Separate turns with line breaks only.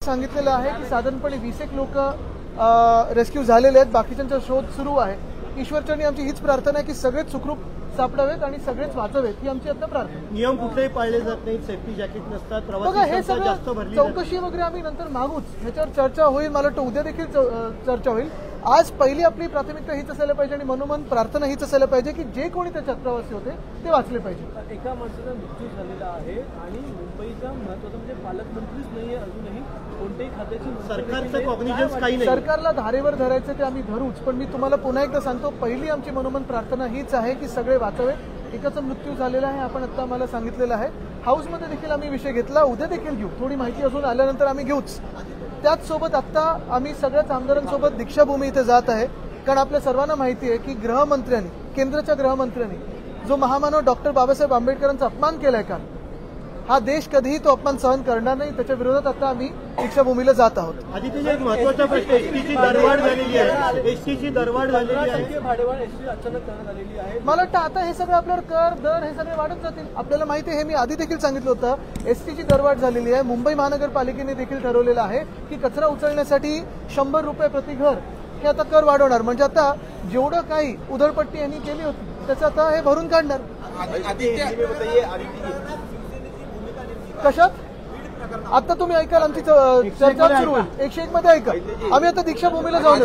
सांगितलेलं आहे की साधारणपणे 20 लोक रेस्क्यू झालेले आहेत, बाकीच्यांचा शोध सुरू आहे। ईश्वरचरणी आमची हीच प्रार्थना आहे की सगळेच सुखरूप सापडावेत आणि सगळेच वाचवेत, ही आमची आता प्रार्थना।
नियम कुठलेही पाळले जात नाहीत, सेफ्टी जॅकेट नसतात,
बघा हे सगळं चौकशी वगैरे आम्ही नंतर मागूच, ह्याच्यावर चर्चा होईल। मला वाटतं उद्या देखील चर्चा होईल। आज पहिली आपली प्राथमिकता हीच असायला पाहिजे आणि मनोमन प्रार्थना हीच असायला पाहिजे की जे कोणी त्याच्यात प्रवासी होते ते वाचले पाहिजे।
एका माणसाचा मृत्यू झालेला आहे आणि मुंबईचा महत्त्वाचा म्हणजे पालकमंत्रीच नाहीये, अजूनही कोणत्याही खात्याची
सरकारचं कॉग्निजन्स काही नाही।
सरकारला धारेवर धरायचं ते आम्ही धरूच, पण मी तुम्हाला पुन्हा एकदा सांगतो, पहिली आमची मनोमन प्रार्थना हीच आहे की सगळे वाचावेत। एकाचा मृत्यू झालेला आहे, आपण आता मला सांगितलेलं आहे। हाऊसमध्ये देखील आम्ही विषय घेतला, उद्या देखील घेऊ, थोडी माहिती अजून आल्यानंतर आम्ही घेऊच। त्याचसोबत आता आम्ही सगळ्याच आमदारांसोबत दीक्षाभूमी इथे जात आहे, कारण आपल्या सर्वांना माहिती आहे की गृहमंत्र्यांनी, केंद्राच्या गृहमंत्र्यांनी जो महामानव डॉक्टर बाबासाहेब आंबेडकरांचा अपमान केलाय का, हा देश कधीही तो अपमान सहन करणार नाही। त्याच्या विरोधात आता आम्ही दीक्षाभूमीला जात आहोत।
आदित्य, एक महत्त्वाचा प्रश्न, एसटीची दरवाढ झालेली आहे, एसटीची दरवाढ झालेली आहे,
भाडेवाढ एसटी अचानक करण्यात आलेली आहे।
मला वाटतं आता हे सगळं आपल्यावर कर दर हे सगळे वाढत जातील। आपल्याला माहिती आहे, हे मी आधी देखील सांगितलं होतं, एसटीची दरवाढ झालेली आहे। मुंबई महानगरपालिकेने देखील ठरवलेलं आहे की कचरा उचलण्यासाठी 100 रुपये प्रति घर हे आता कर वाढवणार, म्हणजे आता जेवढं काही उधळपट्टी यांनी केली होती त्याचं आता हे भरून काढणार। कशात आता तुम्ही ऐकाल, आमची चर्चा सुरू होईल, 101 मध्ये ऐका। आम्ही आता दीक्षाभूमीला जाऊन